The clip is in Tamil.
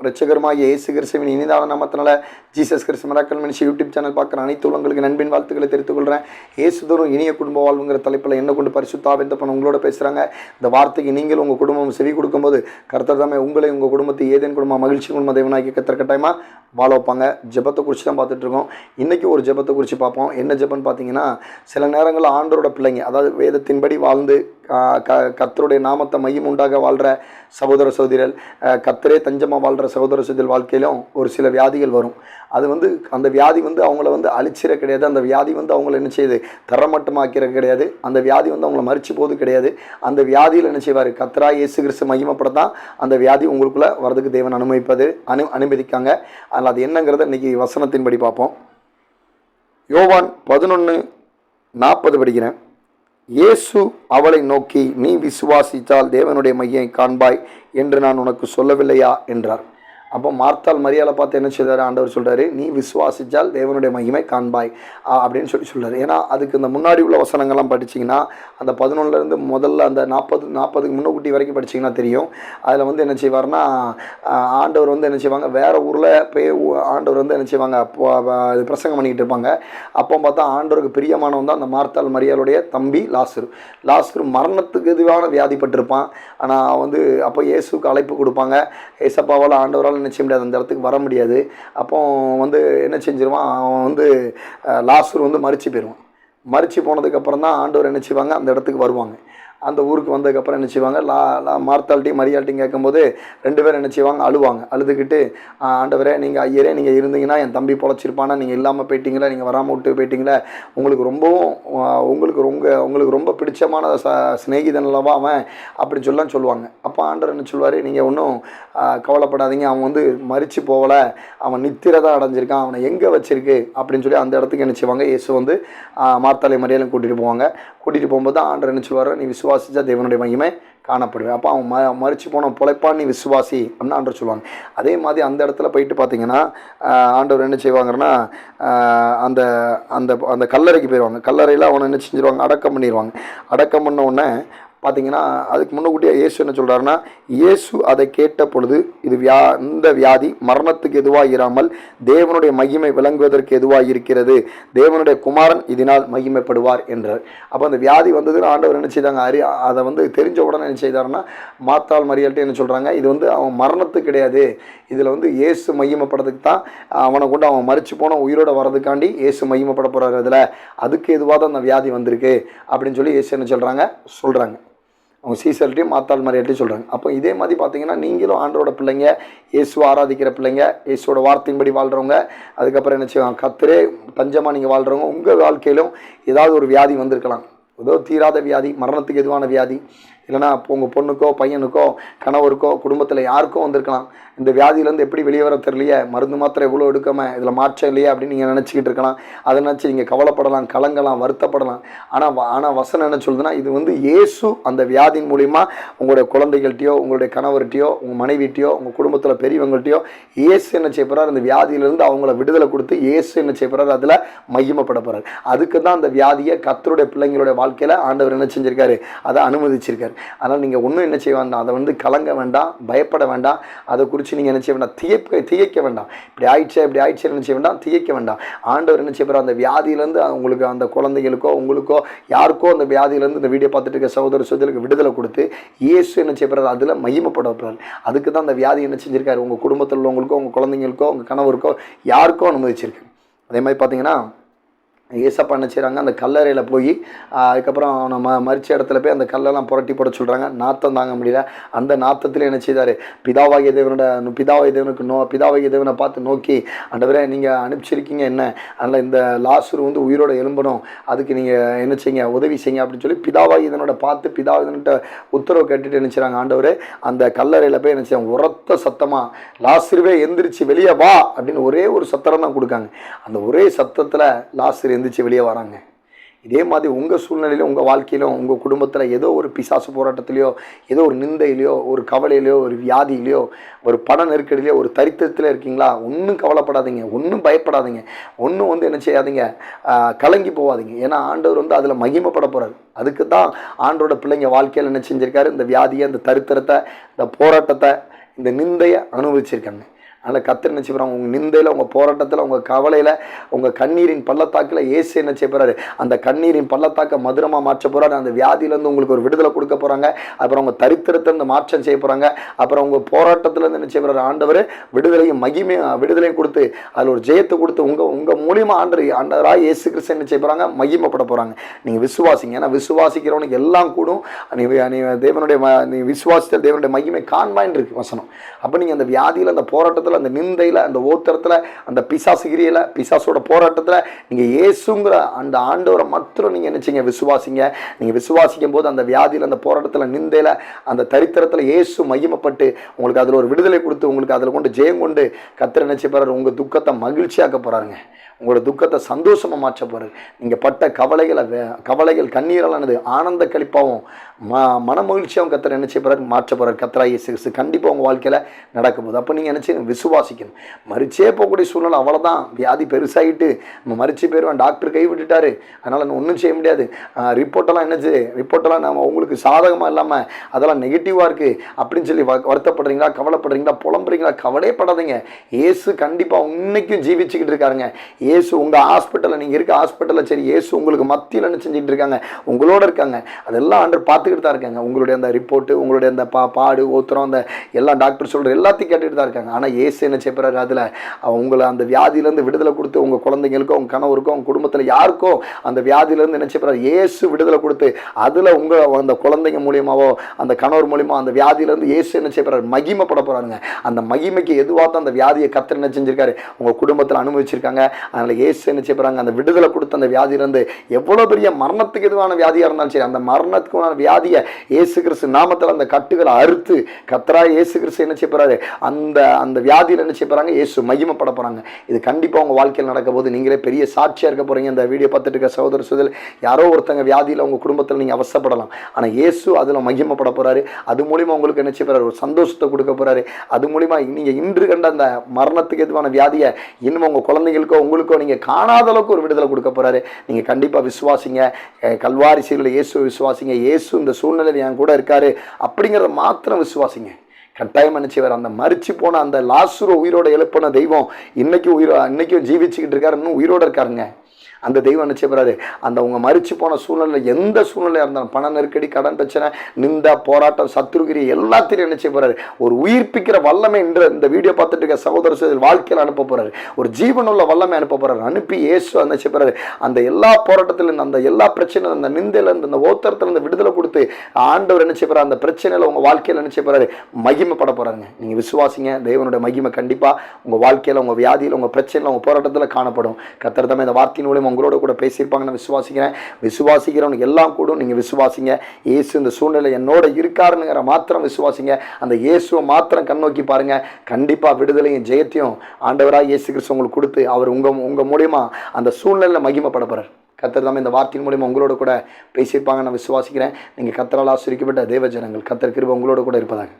ரட்சகருமாகிய இயேசு கிறிஸ்துவின் இனிதான நாமத்தினால ஜீசஸ் கிறிஸ்து மிராக்கிள் மினிஸ்ட்ரி யூடியூப் சேனல் பார்க்குற அனைத்து உள்ளங்களுக்கு நண்பின் வாழ்த்துக்களை தெரிவித்துக் கொள்கிறேன். இயேசுதோறும் இனிய குடும்ப வாழ்வுங்கிற தலைப்பில் என்ன கொண்டு பரிசுத்தாவின் பண்ண உங்களோட பேசுகிறாங்க. இந்த வார்த்தைக்கு நீங்கள் உங்கள் குடும்பம் செவி கொடுக்கும்போது கர்த்தர் தாமே உங்களை உங்கள் குடும்பத்தை ஏதேன் குடும்பம் மகிழ்ச்சி குடும்ப தேவனாக்கி கர்த்தர் கட்டாயமாக வாழ வைப்பாங்க. ஜெபத்தை குறித்து தான் பார்த்துட்டு இருக்கோம். இன்றைக்கி ஒரு ஜெபத்தை குறித்து பார்ப்போம். என்ன ஜெபன்னு பார்த்தீங்கன்னா, சில நேரங்களில் ஆண்டவரோட பிள்ளைங்க, அதாவது வேதத்தின்படி வாழ்ந்து கர்த்தருடைய நாமத்தை மையம் உண்டாக வாழ்கிற சகோதர சகோதரிகள், கர்த்தரே தஞ்சமாக வாழ்கிற சகோதர சகோதரிகள் வாழ்க்கையிலும் ஒரு சில வியாதிகள் வரும். அது அந்த வியாதி அவங்கள அழிச்சிட கிடையாது. அந்த வியாதி அவங்கள என்ன செய்யுது, தரமட்டமாக்கிற கிடையாது. அந்த வியாதி அவங்கள மறிச்சு போது கிடையாது. அந்த வியாதியில் என்ன செய்வார், கர்த்தராகிய இயேசு கிறிஸ்து மகிமைப்படத்தான் அந்த வியாதி உங்களுக்குள்ளே வரதுக்கு தேவன் அனுமதிக்காங்க. அதனால் அது என்னங்கிறத இன்றைக்கி வசனத்தின்படி பார்ப்போம். யோவான் 11:40 படிக்கிறேன். இயேசு அவளை நோக்கி, நீ விசுவாசித்தால் தேவனுடைய மையை காண்பாய் என்று நான் உனக்கு சொல்லவில்லையா என்றார். அப்போ மார்த்தாள் மரியாதை பார்த்து என்ன செய்தார், ஆண்டவர் சொல்கிறாரு, நீ விசுவாசித்தால் தேவனுடைய மகிமை காண்பாய் அப்படின்னு சொல்கிறார். ஏன்னா அதுக்கு இந்த முன்னாடி உள்ள வசனங்கள்லாம் படிச்சிங்கன்னா, அந்த 11லேருந்து முதல்ல அந்த 40க்கு முன்னக்கூட்டி வரைக்கும் படிச்சிங்கன்னா தெரியும். அதில் என்ன செய்வார்னா, ஆண்டவர் என்ன செய்வாங்க, வேறு ஊரில் போய் ஆண்டவர் என்ன செய்வாங்க, பிரசங்கம் பண்ணிக்கிட்டு இருப்பாங்க. அப்போ பார்த்தா ஆண்டவருக்கு பிரியமானவன் தான் அந்த மார்த்தாள் மரியாளுடைய தம்பி லாசரு மரணத்துக்கு எதுவான வியாதிப்பட்டிருப்பான். ஆனால் அப்போ இயேசுக்கு அழைப்பு கொடுப்பாங்க. ஏசப்பாவால் ஆண்டவரால் என்ன செய்ய முடியாது, அந்த இடத்துக்கு வர முடியாது. அப்போ என்ன செஞ்சிருவான், அவன் லாசரு மரிச்சு போயிடுவான். மரிச்சு போனதுக்கப்புறம் தான் ஆண்டவர் என்ன செய்வாங்க, அந்த இடத்துக்கு வருவாங்க. அந்த ஊருக்கு வந்ததுக்கப்புறம் என்ன செய்வாங்க, மார்த்தாள்ட்டையும் மரியாள்ட்டையும் கேட்கும்போது 2 பேரும் என்ன செய்வாங்க, அழுதுகிட்டு, ஆண்டவரே நீங்கள் ஐயரே நீங்கள் இருந்தீங்கன்னா என் தம்பி பொழைச்சிருப்பானா, நீங்கள் இல்லாமல் போயிட்டீங்களா, நீங்கள் வராமல் விட்டு போயிட்டீங்களா, உங்களுக்கு ரொம்ப பிடிச்சமான சிநேகிதன் அல்லவா அவன் அப்படின்னு சொல்லுவாங்க. அப்போ ஆண்டவர் என்ன சொல்லுவார், நீங்கள் ஒன்றும் கவலைப்படாதீங்க, அவன் மரிச்சு போகலை, அவன் நித்திரை தான் அடைஞ்சிருக்கான், அவனை எங்கே வச்சிருக்கு அப்படின்னு சொல்லி அந்த இடத்துக்கு என்ன செய்வாங்க, இயேசு மார்த்தாளை மரியாதையும் கூட்டிகிட்டு போகும்போது ஆண்டவர் என்ன சொல்லுவார், நீ விசுவாசிச்சா தேவனுடைய மகிமை காணப்படுவேன். அப்போ அவன் மறிச்சு போன பொழைப்பான், நீ விசுவாசி அப்படின்னு ஆண்டவர் சொல்லுவாங்க. அதே மாதிரி அந்த இடத்துல போயிட்டு பார்த்தீங்கன்னா, ஆண்டவர் என்ன செய்வாங்கன்னா, அந்த அந்த அந்த கல்லறைக்கு போயிடுவாங்க. கல்லறையில் அவனை என்ன செஞ்சிருவாங்க, அடக்கம் பண்ணிடுவாங்க. அடக்கம் பண்ண உடனே பார்த்தீங்கன்னா, அதுக்கு முன்னக்கூட்டியே இயேசு என்ன சொல்கிறாருன்னா, இயேசு அதை கேட்ட பொழுது, இந்த வியாதி மரணத்துக்கு எதுவாக இராமல் தேவனுடைய மகிமை விளங்குவதற்கு எதுவாக இருக்கிறது, தேவனுடைய குமாரன் இதனால் மகிமைப்படுவார் என்றார். அப்போ அந்த வியாதி வந்ததுன்னு ஆண்டவர் என்ன செய்தாங்க, அதை தெரிஞ்ச உடனே என்ன செய்தாருன்னா, மார்த்தாள் மரியாள்கிட்ட என்ன சொல்கிறாங்க, இது அவன் மரணத்துக்கு கிடையாது, இதில் இயேசு மகிமைப்படுறதுக்கு தான் அவனை கொண்டு அவன் மரிச்சு போன உயிரோட வர்றதுக்காண்டி இயேசு மகிமைப்பட போகிறார். அதில் அதுக்கு எதுவாக தான் அந்த வியாதி வந்திருக்கு அப்படின்னு சொல்லி இயேசு என்ன சொல்கிறாங்க. அவங்க சீசர்கிட்டையும் மார்த்தாள் மரியாள்கிட்டையும் சொல்கிறாங்க. அப்போ இதே மாதிரி பார்த்தீங்கன்னா, நீங்களும் ஆண்டவரோட பிள்ளைங்க, இயேசுவை ஆராதிக்கிற பிள்ளைங்க, இயேசுவோட வார்த்தையின்படி வாழ்கிறவங்க, அதுக்கப்புறம் என்ன செய்வாங்க, கர்த்தரே தஞ்சமாக நீங்கள் வாழ்கிறவங்க, உங்கள் வாழ்க்கையிலும் ஏதாவது ஒரு வியாதி வந்திருக்கலாம். ஏதோ தீராத வியாதி, மரணத்துக்கு எதுவான வியாதி, இல்லைனா உங்கள் பொண்ணுக்கோ பையனுக்கோ கணவருக்கோ குடும்பத்தில் யாருக்கோ வந்திருக்கலாம். இந்த வியாதியிலேருந்து எப்படி வெளியே வர தெரியலையே, மருந்து மாத்திரை எவ்வளோ எடுக்காமல் இதில் மாற்றம் இல்லையே அப்படின்னு நீங்கள் நினச்சிக்கிட்டு இருக்கலாம். அதை நினச்சி நீங்கள் கவலைப்படலாம், கலங்கலாம், வருத்தப்படலாம். ஆனால் வசனம் என்ன சொல்லுதுன்னா, இது இயேசு அந்த வியாதியின் மூலிமா உங்களுடைய குழந்தைகள்கிட்டையோ, உங்களுடைய கணவர்கிட்டையோ, உங்கள் மனைவிட்டையோ, உங்கள் குடும்பத்தில் பெரியவங்கள்ட்டையோ இயேசு என்ன செய்ய போகிறார், அந்த வியாதியிலேருந்து அவங்கள விடுதலை கொடுத்து இயேசு என்ன செய்ய போகிறார், அதில் மகிமைப்பட போகிறார். அதுக்கு தான் அந்த வியாதியை கர்த்தருடைய பிள்ளைங்களுடைய வாழ்க்கையில் ஆண்டவர் என்ன செஞ்சிருக்காரு, அதை அனுமதிச்சிருக்காரு. அதனால் நீங்கள் ஒன்றும் என்ன செய்ய வேண்டாம், அதை கலங்க வேண்டாம், பயப்பட வேண்டாம், அதை குறித்து நீங்கள் என்ன செய்ய வேண்டாம், திகைக்க வேண்டாம். இப்படி ஆயிடுச்சு என்ன செய்ய வேண்டாம், திகைக்க வேண்டாம். ஆண்டவர் என்ன செய்ய போகிறார், அந்த வியாதியிலேருந்து உங்களுக்கு, அந்த குழந்தைகளுக்கோ உங்களுக்கோ யாருக்கோ அந்த வியாதியிலேருந்து இந்த வீடியோ பார்த்துட்டு இருக்க சகோதர சகோதரிகளுக்கு விடுதலை கொடுத்து இயேசு என்ன செய்ய போகிறார், அதில் மகிமைப்பட போகிறார். அதுக்கு தான் அந்த வியாதி என்ன செஞ்சிருக்காரு, உங்கள் குடும்பத்தில் உள்ளவங்களுக்கோ, உங்கள் குழந்தைங்களுக்கோ, உங்கள் கணவருக்கோ யாருக்கோ அனுமதிச்சிருக்கு. அதே மாதிரி பார்த்தீங்கன்னா, ஏசப்பா என்ன செய்கிறாங்க, அந்த கல்லறையில் போய் அதுக்கப்புறம் நம்ம மரிச்ச இடத்துல போய் அந்த கல்லெல்லாம் புரட்டி போட சொல்கிறாங்க. நாத்தம் தாங்க முடியல. அந்த நாத்தத்தில் என்ன செய்தார், பிதாவாகிய தேவனை பார்த்து நோக்கி, ஆண்டவரே நீங்கள் அனுப்பிச்சிருக்கீங்க என்ன, அதனால் இந்த லாசரு உயிரோட எழும்பணும், அதுக்கு நீங்கள் என்ன செய்யுங்க, உதவி செய்யுங்க அப்படின்னு சொல்லி பிதாவாகிய தேவனோட பார்த்து பிதாவாகிய உத்தரவு கேட்டுட்டு என்ன செய்கிறாங்க, ஆண்டவரே அந்த கல்லறையில் போய் என்ன செய்வாங்க, உரத்த சத்தமாக லாசருவே எந்திரிச்சு வெளியே வா அப்படின்னு ஒரே ஒரு சத்தம் தான் கொடுக்காங்க. அந்த ஒரே சத்தத்தில் லாசரு எந்திரிச்சு வெளியே வராங்க. இதே மாதிரி உங்கள் சூழ்நிலையிலும், உங்கள் வாழ்க்கையிலும், உங்கள் குடும்பத்தில் ஏதோ ஒரு பிசாசு போராட்டத்திலையோ, ஏதோ ஒரு நிந்தையிலையோ, ஒரு கவலையிலையோ, ஒரு வியாதியிலையோ, ஒரு பண நெருக்கடியிலையோ, ஒரு தரித்திரத்தில் இருக்கீங்களா, ஒன்றும் கவலைப்படாதீங்க, ஒன்றும் பயப்படாதீங்க, ஒன்றும் என்ன செய்யாதீங்க, கலங்கி போகாதீங்க. ஏன்னா ஆண்டவர் அதில் மகிமைப்பட போகிறார். அதுக்கு தான் ஆண்டோட பிள்ளைங்க வாழ்க்கையில் என்ன செஞ்சுருக்காரு, இந்த வியாதியை, இந்த தரித்திரத்தை, இந்த போராட்டத்தை, இந்த நிந்தையை அனுபவிச்சிருக்காங்க. அதனால் கர்த்தர் என்ன செய்யறாங்க, உங்கள் நிந்தையில், உங்கள் போராட்டத்தில், உங்கள் கவலையில், உங்கள் கண்ணீரின் பள்ளத்தாக்கில் இயேசு என்ன செய்ய போகிறாரு, அந்த கண்ணீரின் பள்ளத்தாக்க மதுரமாக மாற்ற போகிறாரு. அந்த வியாதியிலேருந்து உங்களுக்கு ஒரு விடுதலை கொடுக்க போகிறாங்க. அப்புறம் உங்கள் தரித்திரத்திலிருந்து மாற்றம் செய்ய போகிறாங்க. அப்புறம் உங்கள் போராட்டத்திலேருந்து என்ன செய்ய போகிறாரு ஆண்டவர், விடுதலையும் விடுதலையும் கொடுத்து அதில் ஒரு ஜெயத்தை கொடுத்து உங்கள் மூலியமாக ஆண்டவராக இயேசு கிறிஸ்து என்ன செய்ய போகிறாங்க, மகிமைப்பட போகிறாங்க. நீங்கள் விசுவாசிங்க. ஏன்னா விசுவாசிக்கிறவனுக்கு எல்லாம் கூடும். நீ விசுவாசித்த தேவனுடைய மகிமை காண்பான் இருக்கு வசனம். அப்போ நீங்கள் அந்த வியாதியில், அந்த போராட்டத்தில், அந்த நிந்தையில், அந்த ஓத்திரத்தில், அந்த பிசாசுகிரியில், பிசாசோட போராட்டத்தில் நீங்கள் இயேசுங்கிற அந்த ஆண்டவரை மாத்திரம் நீங்கள் நினைச்சிங்க விசுவாசிங்க. நீங்கள் விசுவாசிக்கும் போது அந்த வியாதியில், அந்த போராட்டத்தில், நிந்தையில், அந்த தரித்திரத்தில் இயேசு மகிமைப்பட்டு உங்களுக்கு அதில் ஒரு விடுதலை கொடுத்து உங்களுக்கு அதில் கொண்டு ஜெயம் கொண்டு கர்த்தர் நினைச்சு போகிறார். உங்கள் துக்கத்தை மகிழ்ச்சியாக்க போகிறாருங்க. உங்களோட துக்கத்தை சந்தோஷமாக மாற்ற போகிறார். நீங்கள் பட்ட கவலைகள் கண்ணீரலானது ஆனந்த கழிப்பாகவும் மன மகிழ்ச்சியாகவும் கர்த்தர் என்ன செய்ய போகிறார், மாற்ற போகிறார். கர்த்தராகிய இயேசு கிறிஸ்து கண்டிப்பாக உங்கள் வாழ்க்கையில் நடக்கும் போது அப்போ நீங்கள் நினச்சி விசுவாசிக்கணும். மறிச்சே போகக்கூடிய சூழ்நிலை அவ்வளோதான். வியாதி பெருசாகிட்டு நம்ம மறிச்சு போயிடுவேன், டாக்டர் கை விட்டுட்டாரு, அதனால் நம்ம ஒன்றும் செய்ய முடியாது, ரிப்போர்ட்டெல்லாம் நம்ம உங்களுக்கு சாதகமாக இல்லாமல் அதெல்லாம் நெகட்டிவாக இருக்குது அப்படின்னு சொல்லி வருத்தப்படுறீங்களா, கவலைப்படுறீங்களா, புலம்புறீங்களா, கவலைப்படாதீங்க. இயேசு கண்டிப்பாக இன்னைக்கும் ஜீவிச்சுக்கிட்டு இருக்காருங்க. இயேசு உங்கள் ஹாஸ்பிட்டலில், நீங்கள் இருக்க ஹாஸ்பிட்டலில் சரி, இயேசு உங்களுக்கு மத்தியில் என்ன செஞ்சுட்டு இருக்காங்க, உங்களோட இருக்காங்க. அதெல்லாம் ஆண்டவர் பார்த்துக்கிட்டு தான் இருக்காங்க. உங்களுடைய அந்த ரிப்போர்ட்டு, உங்களுடைய அந்த பாடு ஓத்திரம், அந்த எல்லா டாக்டர் சொல்கிற எல்லாத்தையும் கேட்டுகிட்டு தான் இருக்காங்க. ஆனால் இயேசு என்ன செய்யப்படுறாரு, அதில் உங்களை அந்த வியாதியிலேருந்து விடுதலை கொடுத்து உங்கள் குழந்தைங்களுக்கோ, உங்கள் கணவருக்கோ, உங்கள் குடும்பத்தில் யாருக்கோ அந்த வியாதியிலேருந்து என்ன செய்யப்படுறாரு, இயேசு விடுதலை கொடுத்து அதில் உங்கள் அந்த குழந்தைங்க மூலியமாவோ, அந்த கணவர் மூலியமாக அந்த வியாதியிலேருந்து இயேசு என்ன செய்யப்படுறாரு, மகிமைப்பட போகிறாருங்க. அந்த மகிமைக்கு எதுவாக அந்த வியாதியை கர்த்தர் என்ன செஞ்சிருக்காரு, உங்கள் குடும்பத்தில் அனுபவிச்சிருக்காங்க. அதனால் இயேசு என்ன செய்யப்படுறாங்க, அந்த விடுதலை கொடுத்து அந்த வியாதியிலேருந்து எவ்வளோ பெரிய மரணத்துக்கு எதுவான வியாதியாக இருந்தாலும் சரி, அந்த மரணத்துக்கான வியாதியை இயேசு கிறிஸ்து நாமத்தில் அந்த கட்டுகளை அறுத்து கர்த்தராகிய இயேசு கிறிஸ்து என்ன செய்ய போகிறாரு, அந்த வியாதியில் என்ன செய்ய போகிறாங்க, இயேசு மகிமைப்பட போகிறாங்க. இது கண்டிப்பாக உங்கள் வாழ்க்கையில் நடக்க போது நீங்களே பெரிய சாட்சியாக இருக்க போகிறீங்க. இந்த வீடியோ பார்த்துட்டு இருக்க சகோதர சகோதரி, யாரோ ஒருத்தங்க வியாதியில் உங்கள் குடும்பத்தில் நீங்கள் அவசப்படலாம். ஆனால் இயேசு அதில் மகிமைப்பட போகிறாரு. அது மூலிமா உங்களுக்கு என்ன செய்ய போகிறாரு, ஒரு சந்தோஷத்தை கொடுக்க போகிறாரு. அது மூலிமா நீங்கள் இன்று கண்ட அந்த மரணத்துக்கு எதுவான வியாதியை இன்னும் உங்கள் குழந்தைங்களுக்கோ உங்களுக்கோ நீங்கள் காணாத அளவுக்கு ஒரு விடுதலை கொடுக்க போகிறாரு. நீங்கள் கண்டிப்பாக விசுவாசிங்க. கல்வாரி சீரில் இயேசு விசுவாசிங்க. இயேசு இந்த சூழ்நிலையில் என் கூட இருக்காரு அப்படிங்கிறத மாத்திரம் விசுவாசிங்க. கட்டாயம் நினைச்சவர் அந்த மரிச்சு போன அந்த லாசரு உயிரோட எழுப்பின தெய்வம் இன்னைக்கும் ஜீவிச்சுக்கிட்டு இருக்காரு, இன்னும் உயிரோட இருக்காருங்க. அந்த தெய்வம் என்ன செய்யப்படுறாரு, அந்த உங்கள் மரிச்சு போன சூழ்நிலையில் எந்த சூழ்நிலையாக இருந்தாலும், பண நெருக்கடி, கடன் பிரச்சனை, நிந்தா, போராட்டம், சத்ருகிரி எல்லாத்திலையும் என்ன செய்ய போகிறாரு, ஒரு உயிர்ப்பிக்கிற வல்லமை இந்த வீடியோ பார்த்துட்டு இருக்க சகோதர சகோதரி வாழ்க்கையில் அனுப்ப போகிறாரு. ஒரு ஜீவனுள்ள வல்லமை அனுப்ப போகிறாரு. அனுப்பி இயேசு என்ன செய்ய போகிறாரு, அந்த எல்லா போராட்டத்திலேருந்து, அந்த எல்லா பிரச்சனையும், அந்த நிந்தையிலேருந்து, அந்த ஓத்தரத்துலேருந்து விடுதலை கொடுத்து ஆண்டவர் என்ன செய்ய போகிறார், அந்த பிரச்சனையில் உங்கள் வாழ்க்கையில் என்ன செய்ய போகிறாரு, மகிமைப்பட போகிறாருங்க. நீங்கள் விசுவாசிங்க. தேவனுடைய மகிமை கண்டிப்பாக உங்கள் வாழ்க்கையில், உங்கள் வியாதியில், உங்கள் பிரச்சனையில், உங்கள் போராட்டத்தில் காணப்படும். கர்த்தர் தாமே இந்த வார்த்தையின் மூலியமாக உங்களோட கூட பேசியிருப்பாங்க. நான் விசுவாசிக்கிறவனுக்கு எல்லாம் கூடும். நீங்கள் விசுவாசிங்க. இயேசு இந்த சூழ்நிலை என்னோட இருக்காருங்கிற மாத்திரம் விசுவாசிங்க. அந்த இயேசுவை மாத்திரம் கண்ணோக்கி பாருங்க. கண்டிப்பாக விடுதலையும் ஜெயத்தையும் ஆண்டவராக இயேசு கிறிஸ்து உங்களுக்கு கொடுத்து அவர் உங்கள் மூலியமா அந்த சூழ்நிலையில் மகிமைப்பட போகிறார். கர்த்தர் தாமே இந்த வார்த்தையின் மூலியமாக உங்களோட கூட பேசியிருப்பாங்க. நான் விசுவாசிக்கிறேன். நீங்கள் கர்த்தரால் ஆசீர்வதிக்கப்பட்ட தேவ ஜனங்கள். கர்த்தர் கிருபை உங்களோட கூட இருப்பதாக.